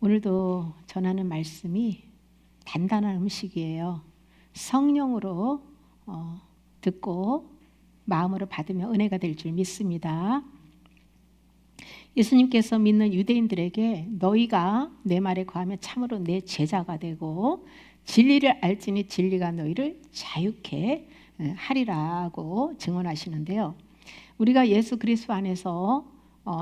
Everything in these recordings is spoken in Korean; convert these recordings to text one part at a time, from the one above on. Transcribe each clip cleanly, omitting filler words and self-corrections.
오늘도 전하는 말씀이 단단한 음식이에요. 성령으로 듣고 마음으로 받으면 은혜가 될 줄 믿습니다. 예수님께서 믿는 유대인들에게 너희가 내 말에 거하면 참으로 내 제자가 되고 진리를 알지니 진리가 너희를 자유케 하리라고 증언하시는데요. 우리가 예수 그리스도 안에서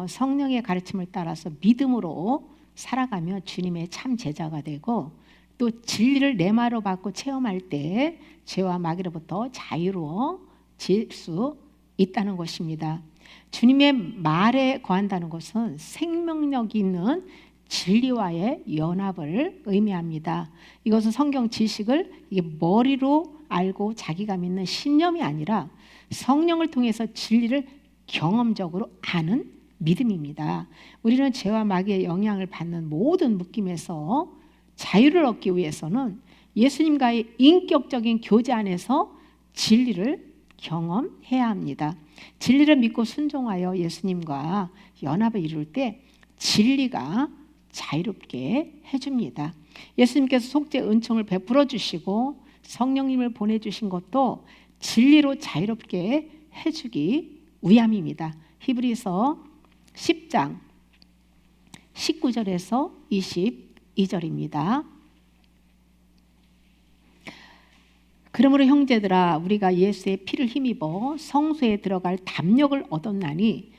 성령의 가르침을 따라서 믿음으로 살아가며 주님의 참 제자가 되고 또 진리를 내 말로 받고 체험할 때 죄와 마귀로부터 자유로워질 수 있다는 것입니다. 주님의 말에 거한다는 것은 생명력 있는 진리와의 연합을 의미합니다. 이것은 성경 지식을 머리로 알고 자기가 믿는 신념이 아니라 성령을 통해서 진리를 경험적으로 아는 믿음입니다. 우리는 죄와 마귀의 영향을 받는 모든 묶임에서 자유를 얻기 위해서는 예수님과의 인격적인 교제 안에서 진리를 경험해야 합니다. 진리를 믿고 순종하여 예수님과 연합을 이룰 때 진리가 자유롭게 해줍니다. 예수님께서 속죄 은총을 베풀어 주시고 성령님을 보내주신 것도 진리로 자유롭게 해주기 위함입니다. 히브리서 10장 19절에서 22절입니다. 그러므로 형제들아 우리가 예수의 피를 힘입어 성소에 들어갈 담력을 얻었나니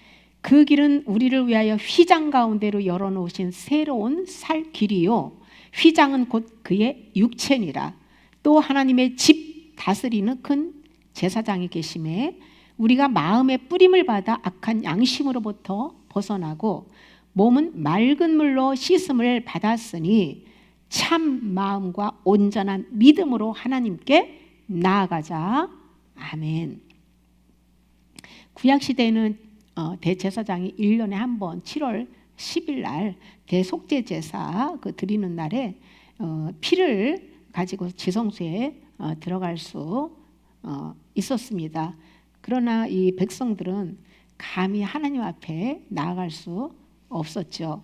그 길은 우리를 위하여 휘장 가운데로 열어놓으신 새로운 살 길이요 휘장은 곧 그의 육체니라. 또 하나님의 집 다스리는 큰 제사장이 계심에 우리가 마음의 뿌림을 받아 악한 양심으로부터 벗어나고 몸은 맑은 물로 씻음을 받았으니 참 마음과 온전한 믿음으로 하나님께 나아가자. 아멘. 구약시대에는 대제사장이 1년에 한 번 7월 10일 날 대속죄제사 드리는 날에 피를 가지고 지성소에 들어갈 수 있었습니다. 그러나 이 백성들은 감히 하나님 앞에 나아갈 수 없었죠.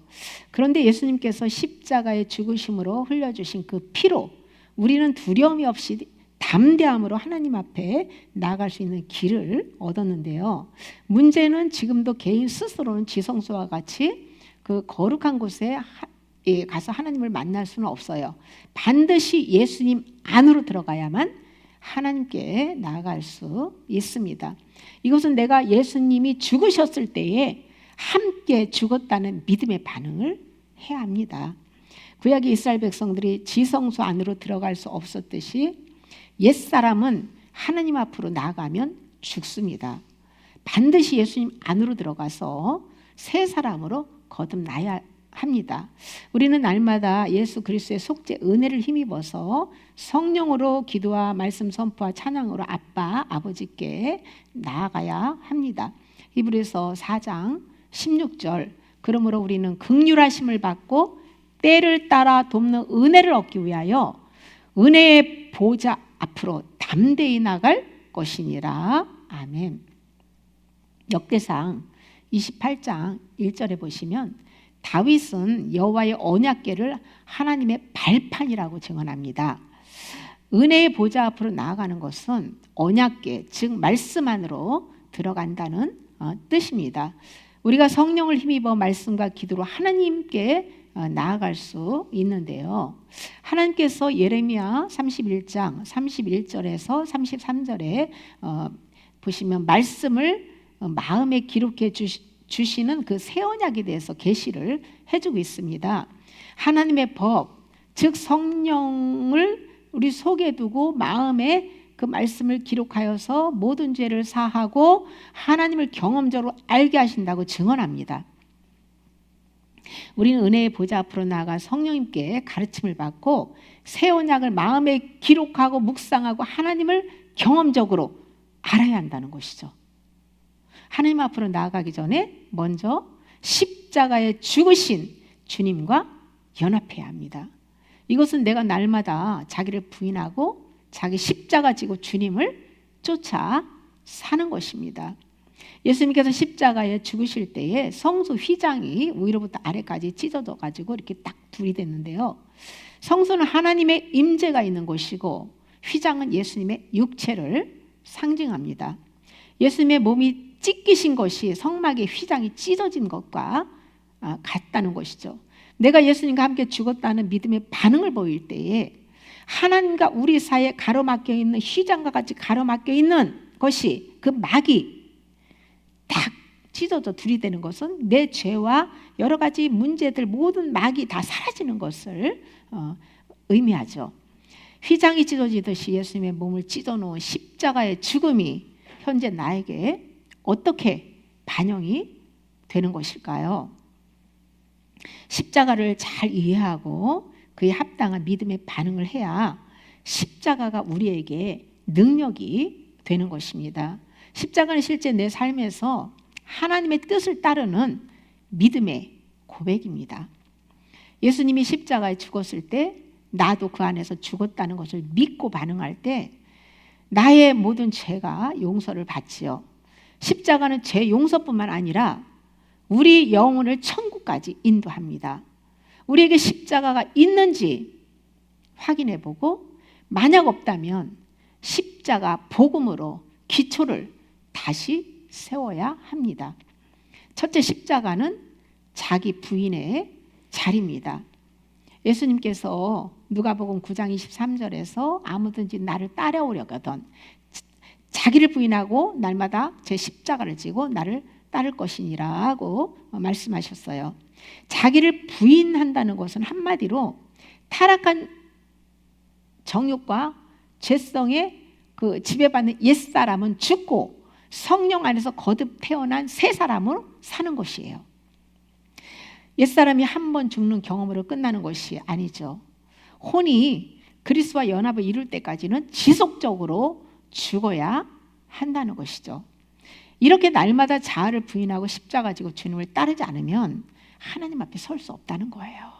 그런데 예수님께서 십자가의 죽으심으로 흘려주신 그 피로 우리는 두려움이 없이 담대함으로 하나님 앞에 나아갈 수 있는 길을 얻었는데요. 문제는 지금도 개인 스스로는 지성소와 같이 그 거룩한 곳에 가서 하나님을 만날 수는 없어요. 반드시 예수님 안으로 들어가야만 하나님께 나아갈 수 있습니다. 이것은 내가 예수님이 죽으셨을 때에 함께 죽었다는 믿음의 반응을 해야 합니다. 구약의 이스라엘 백성들이 지성소 안으로 들어갈 수 없었듯이 옛사람은 하나님 앞으로 나아가면 죽습니다. 반드시 예수님 안으로 들어가서 새 사람으로 거듭나야 합니다. 우리는 날마다 예수 그리스도의 속죄 은혜를 힘입어서 성령으로 기도와 말씀 선포와 찬양으로 아빠 아버지께 나아가야 합니다. 히브리서 4장 16절 그러므로 우리는 긍휼하심을 받고 때를 따라 돕는 은혜를 얻기 위하여 은혜의 보좌 앞으로 담대히 나갈 것이니라. 아멘. 역대상 28장 1절에 보시면 다윗은 여호와의 언약궤를 하나님의 발판이라고 증언합니다. 은혜의 보좌 앞으로 나아가는 것은 언약궤, 즉 말씀 안으로 들어간다는 뜻입니다. 우리가 성령을 힘입어 말씀과 기도로 하나님께 나아갈 수 있는데요. 하나님께서 예레미야 31장 31절에서 33절에 보시면 말씀을 마음에 기록해 주시는 그 새 언약에 대해서 계시를 해주고 있습니다. 하나님의 법, 즉 성령을 우리 속에 두고 마음에 그 말씀을 기록하여서 모든 죄를 사하고 하나님을 경험적으로 알게 하신다고 증언합니다. 우리는 은혜의 보좌 앞으로 나아가 성령님께 가르침을 받고 새 언약을 마음에 기록하고 묵상하고 하나님을 경험적으로 알아야 한다는 것이죠. 하나님 앞으로 나아가기 전에 먼저 십자가에 죽으신 주님과 연합해야 합니다. 이것은 내가 날마다 자기를 부인하고 자기 십자가 지고 주님을 쫓아 사는 것입니다. 예수님께서 십자가에 죽으실 때에 성소 휘장이 위로부터 아래까지 찢어져 가지고 이렇게 딱 둘이 됐는데요. 성소는 하나님의 임재가 있는 곳이고 휘장은 예수님의 육체를 상징합니다. 예수님의 몸이 찢기신 것이 성막의 휘장이 찢어진 것과 같다는 것이죠. 내가 예수님과 함께 죽었다는 믿음의 반응을 보일 때에 하나님과 우리 사이에 가로막혀 있는 휘장과 같이 가로막혀 있는 것이 그 막이 딱 찢어져 둘이 되는 것은 내 죄와 여러 가지 문제들 모든 막이 다 사라지는 것을 의미하죠. 휘장이 찢어지듯이 예수님의 몸을 찢어놓은 십자가의 죽음이 현재 나에게 어떻게 반영이 되는 것일까요? 십자가를 잘 이해하고 그에 합당한 믿음의 반응을 해야 십자가가 우리에게 능력이 되는 것입니다. 십자가는 실제 내 삶에서 하나님의 뜻을 따르는 믿음의 고백입니다. 예수님이 십자가에 죽었을 때 나도 그 안에서 죽었다는 것을 믿고 반응할 때 나의 모든 죄가 용서를 받지요. 십자가는 죄 용서뿐만 아니라 우리 영혼을 천국까지 인도합니다. 우리에게 십자가가 있는지 확인해보고 만약 없다면 십자가 복음으로 기초를 다시 세워야 합니다. 첫째, 십자가는 자기 부인의 자리입니다. 예수님께서 누가복음 9장 23절에서 아무든지 나를 따라오려거든 자기를 부인하고 날마다 제 십자가를 지고 나를 따를 것이니라고 말씀하셨어요. 자기를 부인한다는 것은 한마디로 타락한 정욕과 죄성에 그 지배받는 옛사람은 죽고 성령 안에서 거듭 태어난 새 사람으로 사는 것이에요. 옛사람이 한 번 죽는 경험으로 끝나는 것이 아니죠. 혼이 그리스도와 연합을 이룰 때까지는 지속적으로 죽어야 한다는 것이죠. 이렇게 날마다 자아를 부인하고 십자가 지고 주님을 따르지 않으면 하나님 앞에 설 수 없다는 거예요.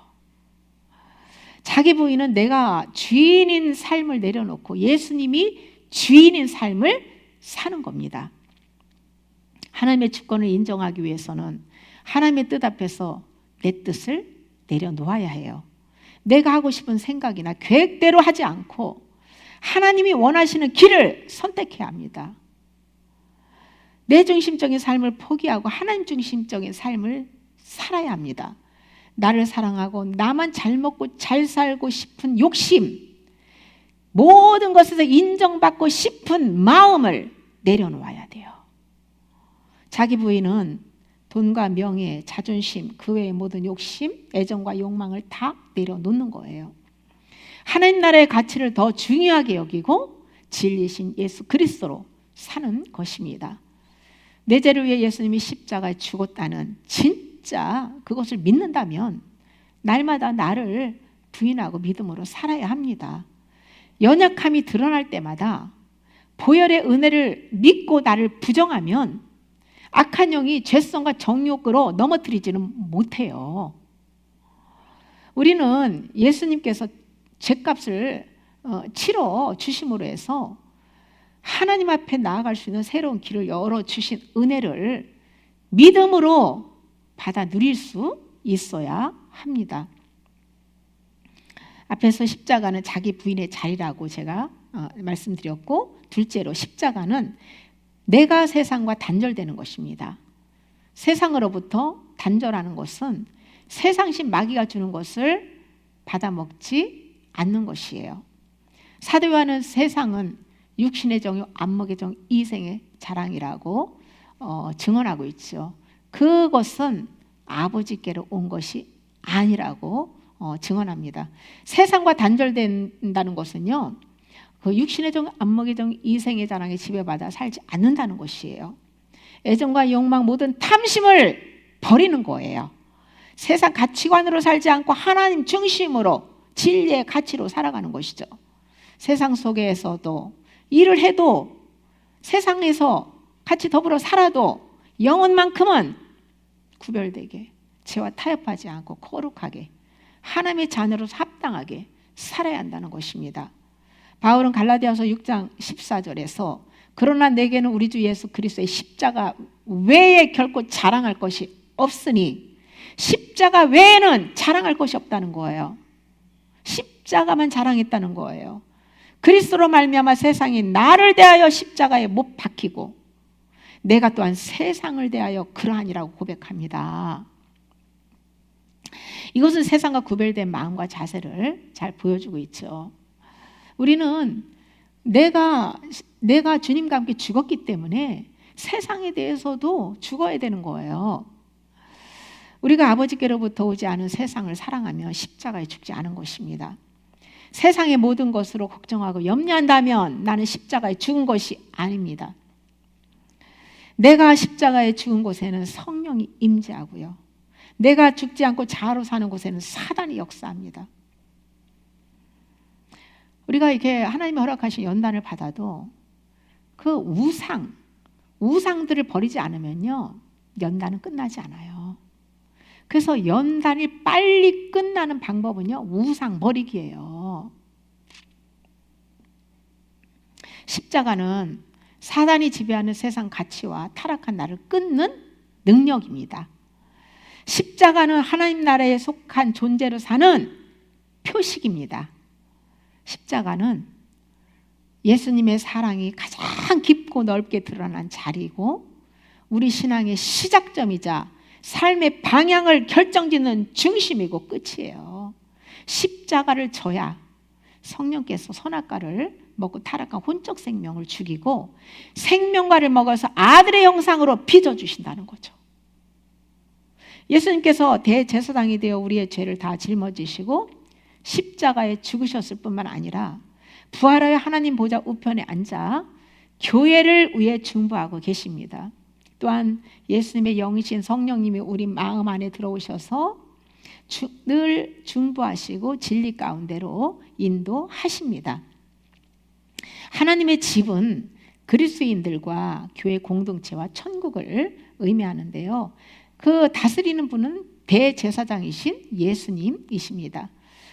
자기 부인은 내가 주인인 삶을 내려놓고 예수님이 주인인 삶을 사는 겁니다. 하나님의 주권을 인정하기 위해서는 하나님의 뜻 앞에서 내 뜻을 내려놓아야 해요. 내가 하고 싶은 생각이나 계획대로 하지 않고 하나님이 원하시는 길을 선택해야 합니다. 내 중심적인 삶을 포기하고 하나님 중심적인 삶을 살아야 합니다. 나를 사랑하고 나만 잘 먹고 잘 살고 싶은 욕심, 모든 것에서 인정받고 싶은 마음을 내려놓아야 돼요. 자기 부인은 돈과 명예, 자존심, 그 외의 모든 욕심, 애정과 욕망을 다 내려놓는 거예요. 하나님 나라의 가치를 더 중요하게 여기고 진리신 예수 그리스도로 사는 것입니다. 내 죄를 위해 예수님이 십자가에 죽었다는 진짜 그것을 믿는다면 날마다 나를 부인하고 믿음으로 살아야 합니다. 연약함이 드러날 때마다 보혈의 은혜를 믿고 나를 부정하면 악한 영이 죄성과 정욕으로 넘어뜨리지는 못해요. 우리는 예수님께서 죄값을 치러 주심으로 해서 하나님 앞에 나아갈 수 있는 새로운 길을 열어주신 은혜를 믿음으로 받아 누릴 수 있어야 합니다. 앞에서 십자가는 자기 부인의 자리라고 제가 말씀드렸고, 둘째로 십자가는 내가 세상과 단절되는 것입니다. 세상으로부터 단절하는 것은 세상신 마귀가 주는 것을 받아먹지 않는 것이에요. 사도 요한은 세상은 육신의 정욕, 안목의 정, 이생의 자랑이라고 증언하고 있죠. 그것은 아버지께로 온 것이 아니라고 증언합니다. 세상과 단절된다는 것은요, 그 육신의 정, 안목의 정, 이생의 자랑에 지배받아 살지 않는다는 것이에요. 애정과 욕망, 모든 탐심을 버리는 거예요. 세상 가치관으로 살지 않고 하나님 중심으로 진리의 가치로 살아가는 것이죠. 세상 속에서도 일을 해도 세상에서 같이 더불어 살아도 영혼만큼은 구별되게 죄와 타협하지 않고 거룩하게 하나님의 자녀로서 합당하게 살아야 한다는 것입니다. 바울은 갈라디아서 6장 14절에서 그러나 내게는 우리 주 예수 그리스도의 십자가 외에 결코 자랑할 것이 없으니, 십자가 외에는 자랑할 것이 없다는 거예요. 십자가만 자랑했다는 거예요. 그리스도로 말미암아 세상이 나를 대하여 십자가에 못 박히고 내가 또한 세상을 대하여 그러하니라고 고백합니다. 이것은 세상과 구별된 마음과 자세를 잘 보여주고 있죠. 우리는 내가 주님과 함께 죽었기 때문에 세상에 대해서도 죽어야 되는 거예요. 우리가 아버지께로부터 오지 않은 세상을 사랑하며 십자가에 죽지 않은 것입니다. 세상의 모든 것으로 걱정하고 염려한다면 나는 십자가에 죽은 것이 아닙니다. 내가 십자가에 죽은 곳에는 성령이 임재하고요, 내가 죽지 않고 자아로 사는 곳에는 사단이 역사합니다. 우리가 이렇게 하나님이 허락하신 연단을 받아도 그 우상들을 버리지 않으면요, 연단은 끝나지 않아요. 그래서 연단이 빨리 끝나는 방법은요, 우상 버리기예요. 십자가는 사단이 지배하는 세상 가치와 타락한 나를 끊는 능력입니다. 십자가는 하나님 나라에 속한 존재로 사는 표식입니다. 십자가는 예수님의 사랑이 가장 깊고 넓게 드러난 자리이고 우리 신앙의 시작점이자 삶의 방향을 결정짓는 중심이고 끝이에요. 십자가를 져야 성령께서 선악과를 먹고 타락한 혼적 생명을 죽이고 생명과를 먹어서 아들의 형상으로 빚어주신다는 거죠. 예수님께서 대제사장이 되어 우리의 죄를 다 짊어지시고 십자가에 죽으셨을 뿐만 아니라 부활하여 하나님 보좌 우편에 앉아 교회를 위해 중보하고 계십니다. 또한 예수님의 영이신 성령님이 우리 마음 안에 들어오셔서 늘 중보하시고 진리 가운데로 인도하십니다. 하나님의 집은 그리스도인들과 교회 공동체와 천국을 의미하는데요, 그 다스리는 분은 대제사장이신 예수님이십니다.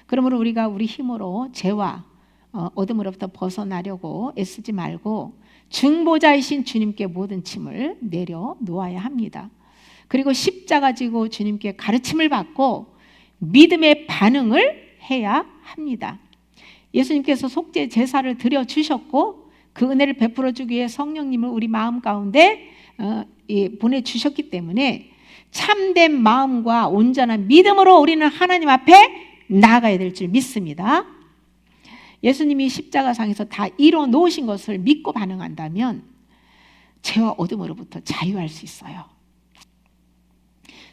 그러므로 우리가 우리 힘으로 죄와 어둠으로부터 벗어나려고 애쓰지 말고 중보자이신 주님께 모든 짐을 내려놓아야 합니다. 그리고 십자가 지고 주님께 가르침을 받고 믿음의 반응을 해야 합니다. 예수님께서 속죄 제사를 드려주셨고 그 은혜를 베풀어 주기 위해 성령님을 우리 마음 가운데 보내주셨기 때문에 참된 마음과 온전한 믿음으로 우리는 하나님 앞에 나아가야 될 줄 믿습니다. 예수님이 십자가상에서 다 이뤄 놓으신 것을 믿고 반응한다면 죄와 어둠으로부터 자유할 수 있어요.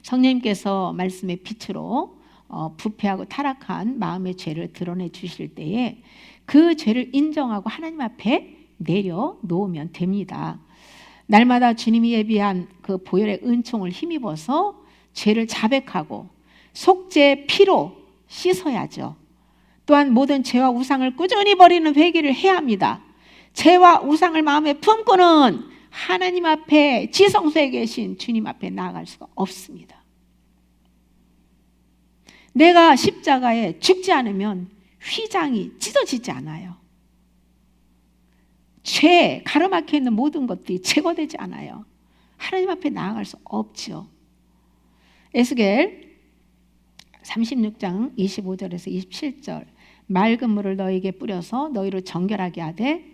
성령님께서 말씀의 빛으로 부패하고 타락한 마음의 죄를 드러내 주실 때에 그 죄를 인정하고 하나님 앞에 내려놓으면 됩니다. 날마다 주님이 예비한 그 보혈의 은총을 힘입어서 죄를 자백하고 속죄의 피로 씻어야죠. 또한 모든 죄와 우상을 꾸준히 버리는 회개를 해야 합니다. 죄와 우상을 마음에 품고는 하나님 앞에 지성소에 계신 주님 앞에 나아갈 수가 없습니다. 내가 십자가에 죽지 않으면 휘장이 찢어지지 않아요. 죄, 가로막혀 있는 모든 것들이 제거되지 않아요. 하나님 앞에 나아갈 수 없죠. 에스겔 36장 25절에서 27절, 맑은 물을 너희에게 뿌려서 너희를 정결하게 하되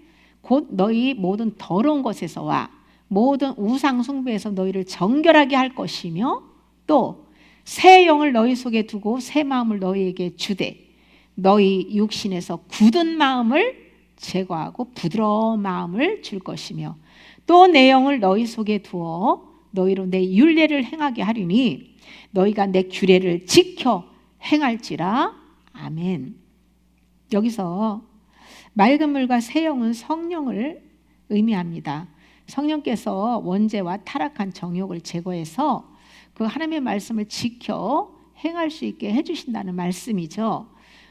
곧 너희 모든 더러운 것에서와 모든 우상 숭배에서 너희를 정결하게 할 것이며 또 새 영을 너희 속에 두고 새 마음을 너희에게 주되 너희 육신에서 굳은 마음을 제거하고 부드러운 마음을 줄 것이며 또 내 영을 너희 속에 두어 너희로 내 율례를 행하게 하리니 너희가 내 규례를 지켜 행할지라. 아멘. 여기서 맑은 물과 새 영은 성령을 의미합니다. 성령께서 원죄와 타락한 정욕을 제거해서 그 하나님의 말씀을 지켜 행할 수 있게 해주신다는 말씀이죠.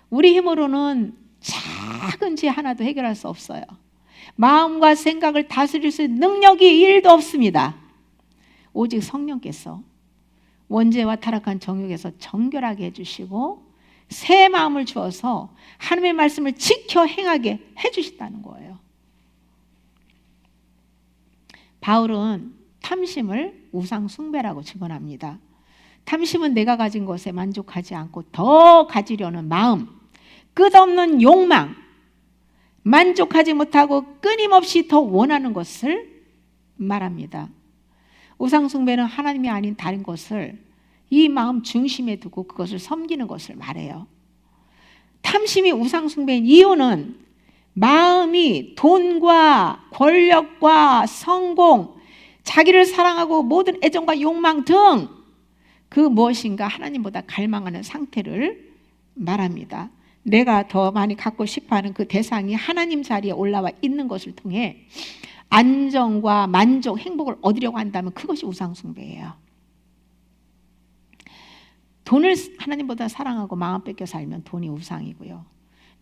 우리 힘으로는 작은 죄 하나도 해결할 수 없어요. 마음과 생각을 다스릴 수 있는 능력이 1도 없습니다. 오직 성령께서 원죄와 타락한 정욕에서 정결하게 해주시고 새 마음을 주어서 하나님의 말씀을 지켜 행하게 해주신다는 거예요. 바울은 탐심을 우상 숭배라고 증언합니다. 탐심은 내가 가진 것에 만족하지 않고 더 가지려는 마음, 끝없는 욕망, 만족하지 못하고 끊임없이 더 원하는 것을 말합니다. 우상 숭배는 하나님이 아닌 다른 것을 이 마음 중심에 두고 그것을 섬기는 것을 말해요. 탐심이 우상 숭배인 이유는 마음이 돈과 권력과 성공, 자기를 사랑하고 모든 애정과 욕망 등 그 무엇인가 하나님보다 갈망하는 상태를 말합니다. 내가 더 많이 갖고 싶어하는 그 대상이 하나님 자리에 올라와 있는 것을 통해 안정과 만족, 행복을 얻으려고 한다면 그것이 우상 숭배예요. 돈을 하나님보다 사랑하고 마음 뺏겨 살면 돈이 우상이고요.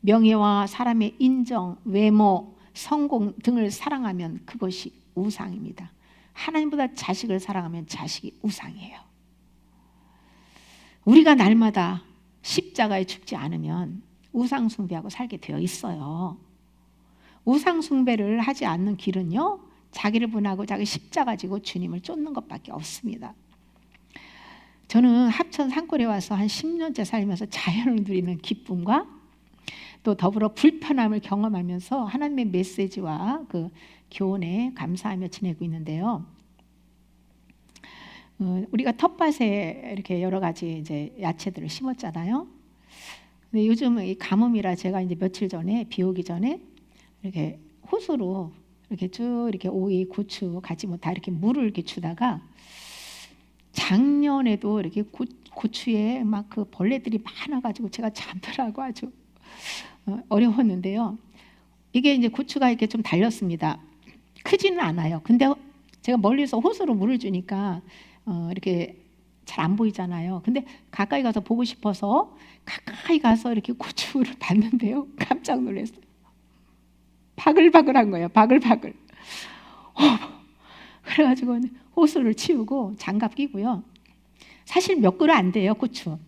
명예와 사람의 인정, 외모, 성공 등을 사랑하면 그것이 우상입니다. 하나님보다 자식을 사랑하면 자식이 우상이에요. 우리가 날마다 십자가에 죽지 않으면 우상 숭배하고 살게 되어 있어요. 우상 숭배를 하지 않는 길은요, 자기를 분하고 자기 십자가 지고 주님을 쫓는 것밖에 없습니다. 저는 합천 산골에 와서 한 10년째 살면서 자연을 누리는 기쁨과 또 더불어 불편함을 경험하면서 하나님의 메시지와 그 교훈에 감사하며 지내고 있는데요. 우리가 텃밭에 이렇게 여러 가지 이제 야채들을 심었잖아요. 근데 요즘 이 가뭄이라 제가 이제 며칠 전에 비 오기 전에 이렇게 호수로 이렇게 쭉 이렇게 오이, 고추 같이 뭐 다 이렇게 물을 이렇게 주다가 작년에도 이렇게 고추에 막 그 벌레들이 많아가지고 제가 잡느라고 아주 어려웠는데요. 이게 이제 고추가 이렇게 좀 달렸습니다. 크지는 않아요. 근데 제가 멀리서 호수로 물을 주니까 이렇게 잘 안 보이잖아요. 근데 가까이 가서 보고 싶어서 가까이 가서 이렇게 고추를 봤는데요. 깜짝 놀랐어요. 바글바글한 거예요. 바글바글. 그래가지고 호수를 치우고 장갑 끼고요. 사실 몇 그루 안 돼요, 고추.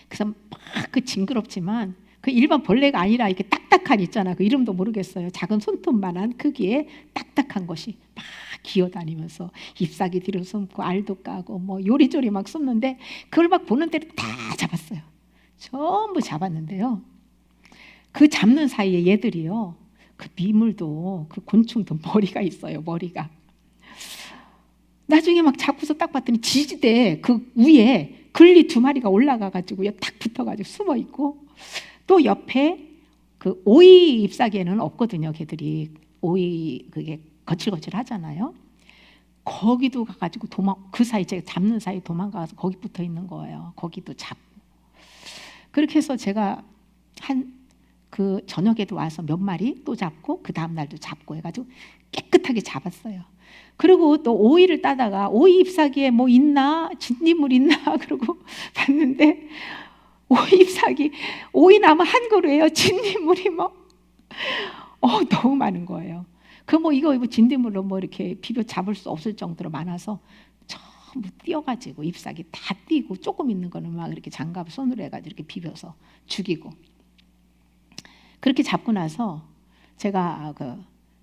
그래서 막 그 징그럽지만 그 일반 벌레가 아니라 이렇게 딱딱한 있잖아. 그 이름도 모르겠어요. 작은 손톱만한 크기의 딱딱한 것이 막 기어다니면서 잎사귀 뒤로 숨고 알도 까고 뭐 요리조리 막 숨는데 그걸 막 보는 대로 다 잡았어요. 전부 잡았는데요. 그 잡는 사이에 얘들이요. 그 미물도 그 곤충도 머리가 있어요. 머리가. 나중에 막 잡고서 딱 봤더니 지지대 그 위에 글리 2마리가 올라가가지고요. 딱 붙어가지고 숨어 있고 또 옆에 그 오이 잎사귀에는 없거든요. 걔들이 오이 그게 거칠거칠 하잖아요. 거기도 가가지고 그 사이 제가 잡는 사이 도망가서 거기 붙어 있는 거예요. 거기도 잡고. 그렇게 해서 제가 그 저녁에도 와서 몇 마리 또 잡고 그 다음 날도 잡고 해가지고 깨끗하게 잡았어요. 그리고 또 오이를 따다가 오이 잎사귀에 뭐 있나 진딧물 있나 그러고 봤는데 오이 잎사귀 오이나무 한 그루예요. 진딧물이 뭐 너무 많은 거예요. 그 뭐 이거 진딧물로 뭐 이렇게 비벼 잡을 수 없을 정도로 많아서 전부 띄어가지고 잎사귀 다 띄고 조금 있는 거는 막 이렇게 장갑 손으로 해가지고 이렇게 비벼서 죽이고 그렇게 잡고 나서 제가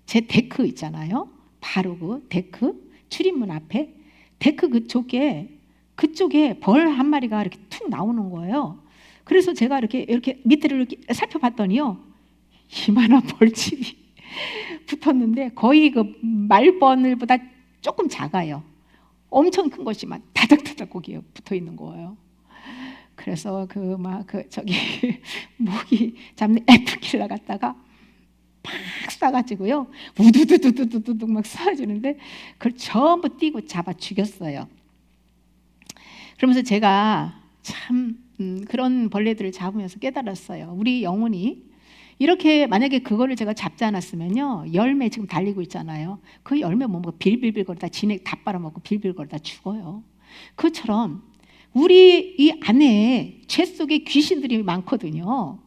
제 데크 있잖아요. 바로 그 데크 출입문 앞에 데크 그쪽에 벌 한 마리가 이렇게 툭 나오는 거예요. 그래서 제가 이렇게 밑에를 이렇게 살펴봤더니요. 이만한 벌집이 붙었는데 거의 그 말버늘보다 조금 작아요. 엄청 큰 것이만 다닥다닥 거기에 붙어 있는 거예요. 그래서 모기 잡는 F킬러 갖다가 팍 쏴가지고요. 우두두두두두두 막 쏴주는데 그걸 전부 띄고 잡아 죽였어요. 그러면서 제가 참 그런 벌레들을 잡으면서 깨달았어요. 우리 영혼이 이렇게 만약에 그거를 제가 잡지 않았으면요. 열매 지금 달리고 있잖아요. 그 열매 뭐 빌빌빌 거리다 진액 다 빨아먹고 빌빌 거리다 죽어요. 그처럼 우리 이 안에 죄 속에 귀신들이 많거든요.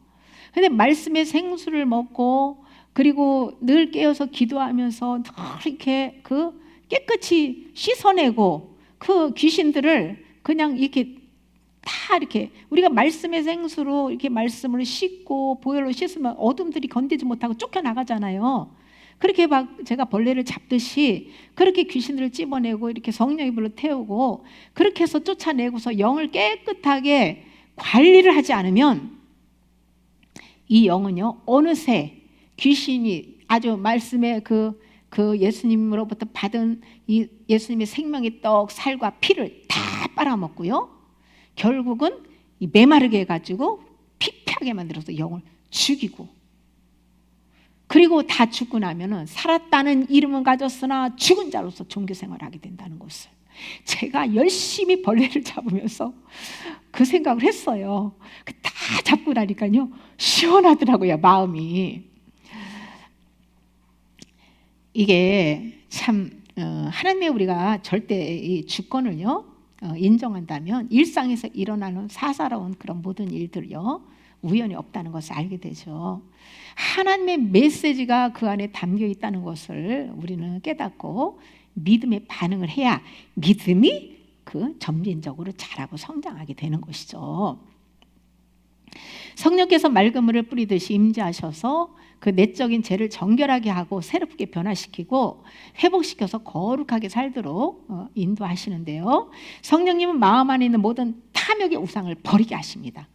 근데 말씀의 생수를 먹고 그리고 늘 깨어서 기도하면서 늘 이렇게 그 깨끗이 씻어내고 그 귀신들을 그냥 이렇게 다 이렇게 우리가 말씀의 생수로 이렇게 말씀을 씻고 보혈로 씻으면 어둠들이 건드지 못하고 쫓겨나가잖아요. 그렇게 막 제가 벌레를 잡듯이 그렇게 귀신들을 찝어내고 이렇게 성령의 불로 태우고 그렇게 해서 쫓아내고서 영을 깨끗하게 관리를 하지 않으면 이 영은요, 어느새 귀신이 아주 말씀의 그 예수님으로부터 받은 이 예수님의 생명의 떡, 살과 피를 다 빨아먹고요, 결국은 이 메마르게 해가지고 피폐하게 만들어서 영을 죽이고, 그리고 다 죽고 나면은 살았다는 이름은 가졌으나 죽은 자로서 종교 생활을 하게 된다는 것을 제가 열심히 벌레를 잡으면서 그 생각을 했어요. 다 잡고 나니까요, 시원하더라고요, 마음이. 이게 참 하나님의 우리가 절대 이 주권을요 인정한다면 일상에서 일어나는 사사로운 그런 모든 일들요 우연이 없다는 것을 알게 되죠. 하나님의 메시지가 그 안에 담겨 있다는 것을 우리는 깨닫고 믿음의 반응을 해야 믿음이 그 점진적으로 자라고 성장하게 되는 것이죠. 성령께서 맑은 물을 뿌리듯이 임재하셔서 그 내적인 죄를 정결하게 하고 새롭게 변화시키고 회복시켜서 거룩하게 살도록 인도하시는데요, 성령님은 마음 안에 있는 모든 탐욕의 우상을 버리게 하십니다.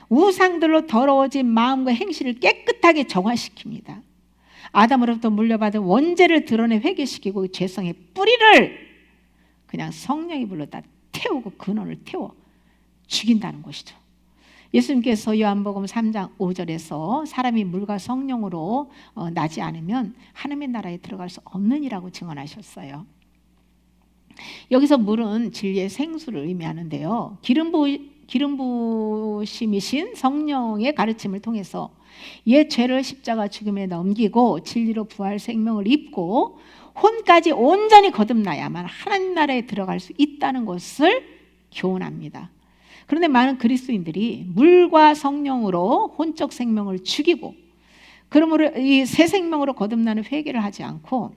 우상들로 더러워진 마음과 행실을 깨끗하게 정화시킵니다. 아담으로부터 물려받은 원죄를 드러내 회개시키고 죄성의 뿌리를 그냥 성령의 불로 다 태우고 근원을 태워 죽인다는 것이죠. 예수님께서 요한복음 3장 5절에서 사람이 물과 성령으로 나지 않으면 하나님의 나라에 들어갈 수 없는 이라고 증언하셨어요. 여기서 물은 진리의 생수를 의미하는데요, 기름 부심이신 성령의 가르침을 통해서 옛 죄를 십자가 죽음에 넘기고 진리로 부활 생명을 입고 혼까지 온전히 거듭나야만 하나님 나라에 들어갈 수 있다는 것을 교훈합니다. 그런데 많은 그리스도인들이 물과 성령으로 혼적 생명을 죽이고 그러므로 이 새 생명으로 거듭나는 회개를 하지 않고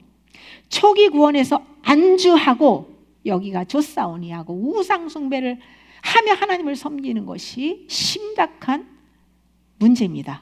초기 구원에서 안주하고 여기가 좋사오니 하고 우상 숭배를 하며 하나님을 섬기는 것이 심각한 문제입니다.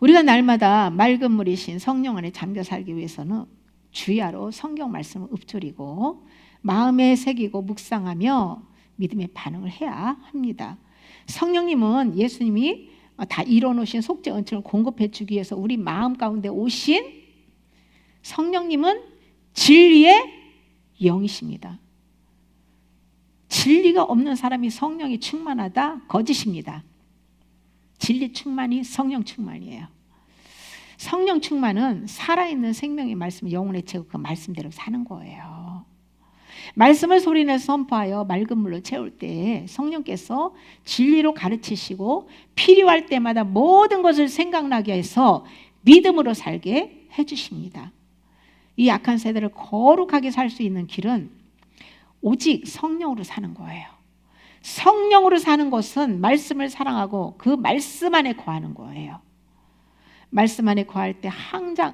우리가 날마다 맑은 물이신 성령 안에 잠겨 살기 위해서는 주야로 성경 말씀을 읊조리고 마음에 새기고 묵상하며 믿음의 반응을 해야 합니다. 성령님은 예수님이 다 이뤄놓으신 속죄 은총을 공급해 주기 위해서 우리 마음 가운데 오신 성령님은 진리의 영이십니다. 진리가 없는 사람이 성령이 충만하다? 거짓입니다. 진리 충만이 성령 충만이에요. 성령 충만은 살아있는 생명의 말씀을 영혼에 채우고 그 말씀대로 사는 거예요. 말씀을 소리내서 선포하여 맑은 물로 채울 때 성령께서 진리로 가르치시고 필요할 때마다 모든 것을 생각나게 해서 믿음으로 살게 해주십니다. 이 악한 세대를 거룩하게 살 수 있는 길은 오직 성령으로 사는 거예요. 성령으로 사는 것은 말씀을 사랑하고 그 말씀 안에 거하는 거예요. 말씀 안에 거할 때 항상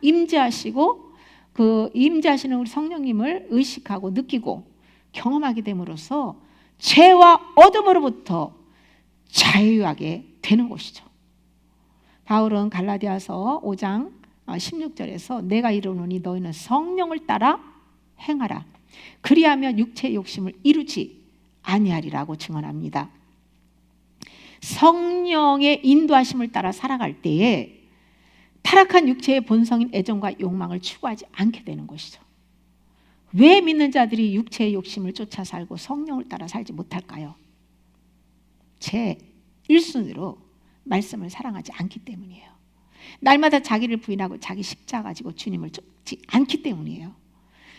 임재하시고 그 임재하시는 우리 성령님을 의식하고 느끼고 경험하게 됨으로써 죄와 어둠으로부터 자유하게 되는 것이죠. 바울은 갈라디아서 5장 16절에서 내가 이르노니 너희는 성령을 따라 행하라. 그리하면 육체의 욕심을 이루지 아니하리라고 증언합니다. 성령의 인도하심을 따라 살아갈 때에 타락한 육체의 본성인 애정과 욕망을 추구하지 않게 되는 것이죠. 왜 믿는 자들이 육체의 욕심을 쫓아 살고 성령을 따라 살지 못할까요? 제 1순위로 말씀을 사랑하지 않기 때문이에요. 날마다 자기를 부인하고 자기 십자가 가지고 주님을 쫓지 않기 때문이에요.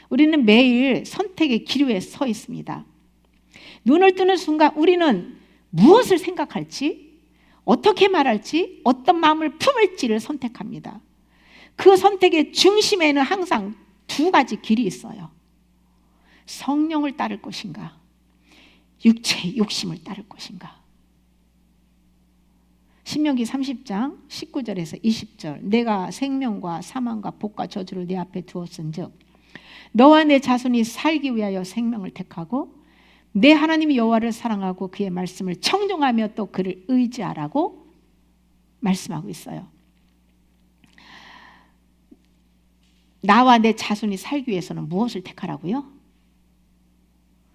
우리는 매일 선택의 기로에 서 있습니다. 눈을 뜨는 순간 우리는 무엇을 생각할지, 어떻게 말할지, 어떤 마음을 품을지를 선택합니다. 그 선택의 중심에는 항상 두 가지 길이 있어요. 성령을 따를 것인가, 육체의 욕심을 따를 것인가. 신명기 30장 19절에서 20절 내가 생명과 사망과 복과 저주를 네 앞에 두었은즉 너와 내 자손이 살기 위하여 생명을 택하고 내 하나님 여호와를 사랑하고 그의 말씀을 청종하며 또 그를 의지하라고 말씀하고 있어요. 나와 내 자손이 살기 위해서는 무엇을 택하라고요?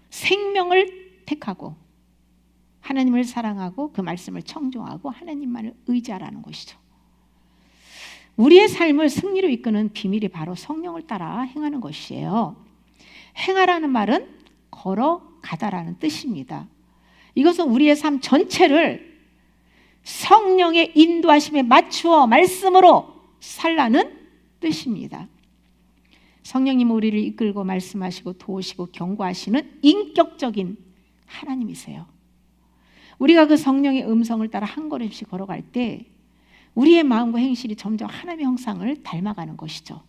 생명을 택하고 하나님을 사랑하고 그 말씀을 청종하고 하나님만을 의지하라는 것이죠. 우리의 삶을 승리로 이끄는 비밀이 바로 성령을 따라 행하는 것이에요. 행하라는 말은 걸어가다라는 뜻입니다. 이것은 우리의 삶 전체를 성령의 인도하심에 맞추어 말씀으로 살라는 뜻입니다. 성령님은 우리를 이끌고 말씀하시고 도우시고 경고하시는 인격적인 하나님이세요. 우리가 그 성령의 음성을 따라 한 걸음씩 걸어갈 때 우리의 마음과 행실이 점점 하나님의 형상을 닮아가는 것이죠.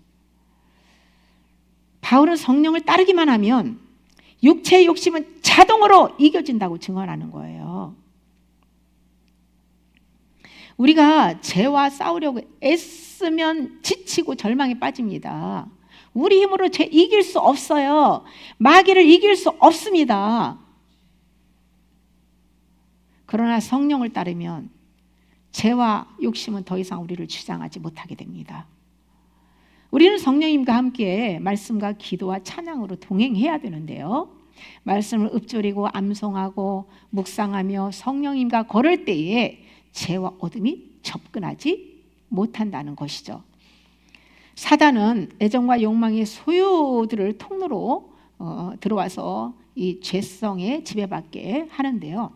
바울은 성령을 따르기만 하면 육체의 욕심은 자동으로 이겨진다고 증언하는 거예요. 우리가 죄와 싸우려고 애쓰면 지치고 절망에 빠집니다. 우리 힘으로 죄 이길 수 없어요. 마귀를 이길 수 없습니다. 그러나 성령을 따르면 죄와 욕심은 더 이상 우리를 주장하지 못하게 됩니다. 우리는 성령님과 함께 말씀과 기도와 찬양으로 동행해야 되는데요. 말씀을 읊조리고 암송하고 묵상하며 성령님과 걸을 때에 죄와 어둠이 접근하지 못한다는 것이죠. 사단은 애정과 욕망의 소유들을 통로로 들어와서 이 죄성에 지배받게 하는데요.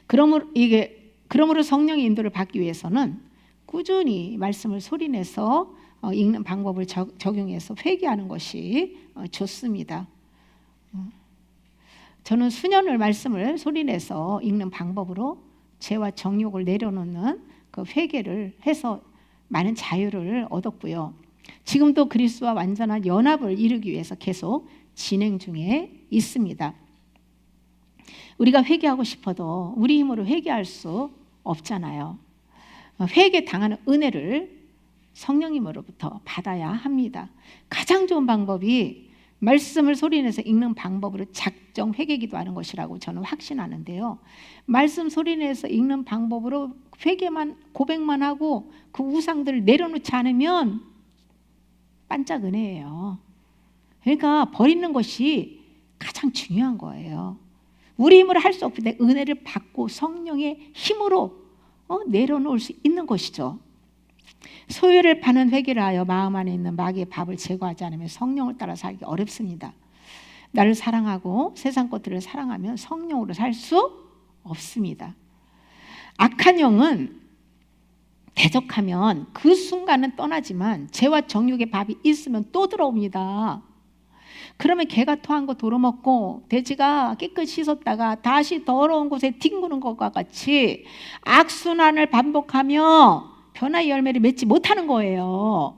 그러므로 성령의 인도를 받기 위해서는 꾸준히 말씀을 소리내서 읽는 방법을 적용해서 회개하는 것이 좋습니다. 저는 수년을 말씀을 소리내서 읽는 방법으로 죄와 정욕을 내려놓는 그 회개를 해서 많은 자유를 얻었고요. 지금도 그리스도와 완전한 연합을 이루기 위해서 계속 진행 중에 있습니다. 우리가 회개하고 싶어도 우리 힘으로 회개할 수 없잖아요. 회개 당하는 은혜를 성령님으로부터 받아야 합니다. 가장 좋은 방법이 말씀을 소리내서 읽는 방법으로 작정 회개 기도하는 것이라고 저는 확신하는데요. 말씀 소리내서 읽는 방법으로 회개만 고백만 하고 그 우상들을 내려놓지 않으면 반짝 은혜예요. 그러니까 버리는 것이 가장 중요한 거예요. 우리 힘으로 할 수 없을 때 은혜를 받고 성령의 힘으로 내려놓을 수 있는 것이죠. 소유를 파는 회개를 하여 마음 안에 있는 마귀의 밥을 제거하지 않으면 성령을 따라 살기 어렵습니다. 나를 사랑하고 세상 것들을 사랑하면 성령으로 살 수 없습니다. 악한 영은 대적하면 그 순간은 떠나지만 죄와 정욕의 밥이 있으면 또 들어옵니다. 그러면 개가 토한 거 도로먹고 돼지가 깨끗이 씻었다가 다시 더러운 곳에 뒹구는 것과 같이 악순환을 반복하며 변화의 열매를 맺지 못하는 거예요.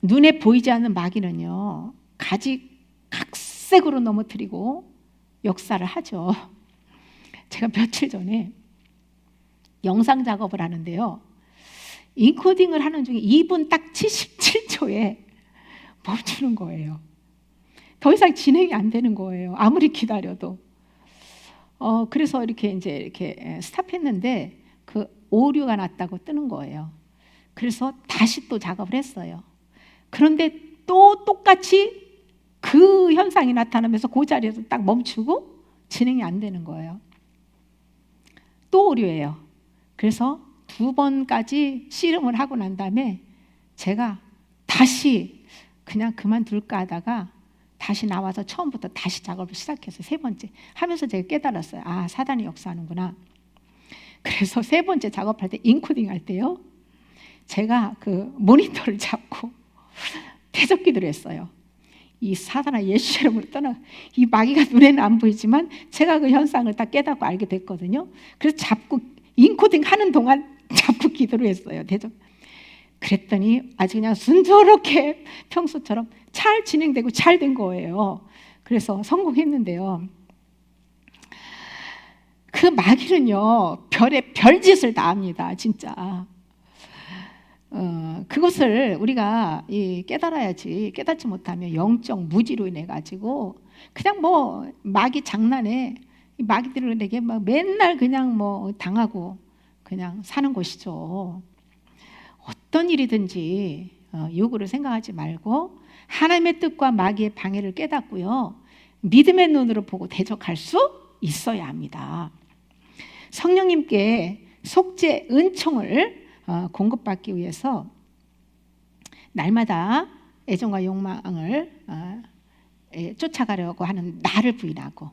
눈에 보이지 않는 마귀는요, 각색으로 넘어뜨리고 역사를 하죠. 제가 며칠 전에 영상 작업을 하는데요, 인코딩을 하는 중에 2분 딱 77초에 멈추는 거예요. 더 이상 진행이 안 되는 거예요. 아무리 기다려도. 그래서 이렇게 스탑했는데 그 오류가 났다고 뜨는 거예요. 그래서 다시 또 작업을 했어요. 그런데 또 똑같이 그 현상이 나타나면서 그 자리에서 딱 멈추고 진행이 안 되는 거예요. 또 오류예요. 그래서 2번까지 씨름을 하고 난 다음에 제가 다시 그냥 그만둘까 하다가 다시 나와서 처음부터 다시 작업을 시작해서 3번째 하면서 제가 깨달았어요. 아, 사단이 역사하는구나. 그래서 3번째 작업할 때, 인코딩 할 때요, 제가 그 모니터를 잡고 대적 기도를 했어요. 이 사단아, 예수 이름으로 떠나. 이 마귀가 눈에는 안 보이지만 제가 그 현상을 다 깨닫고 알게 됐거든요. 그래서 잡고 인코딩 하는 동안 잡고 기도를 했어요. 대적. 그랬더니 아주 그냥 순조롭게 평소처럼 잘 진행되고 잘 된 거예요. 그래서 성공했는데요, 그 마귀는요 별짓을 다 합니다. 진짜 그것을 우리가 깨달아야지. 깨닫지 못하면 영적 무지로 인해 가지고 그냥 뭐 마귀 장난에 마귀들에게 막 맨날 그냥 뭐 당하고 그냥 사는 것이죠. 어떤 일이든지 요구를 생각하지 말고 하나님의 뜻과 마귀의 방해를 깨닫고요. 믿음의 눈으로 보고 대적할 수 있어야 합니다. 성령님께 속죄 은총을 공급받기 위해서 날마다 애정과 욕망을 쫓아가려고 하는 나를 부인하고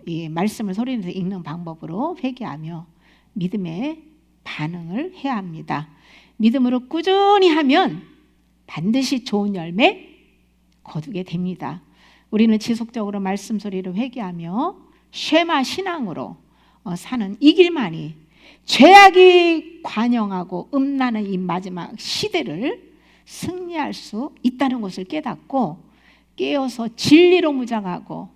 이 말씀을 소리내서 읽는 방법으로 회개하며 믿음의 반응을 해야 합니다. 믿음으로 꾸준히 하면 반드시 좋은 열매 거두게 됩니다. 우리는 지속적으로 말씀 소리를 회개하며 쉐마 신앙으로 사는 이 길만이 죄악이 관영하고 음란한 이 마지막 시대를 승리할 수 있다는 것을 깨닫고 깨어서 진리로 무장하고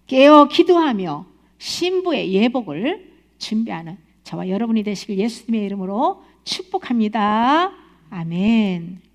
깨어 기도하며 신부의 예복을 준비하는 저와 여러분이 되시길 예수님의 이름으로 축복합니다. 아멘.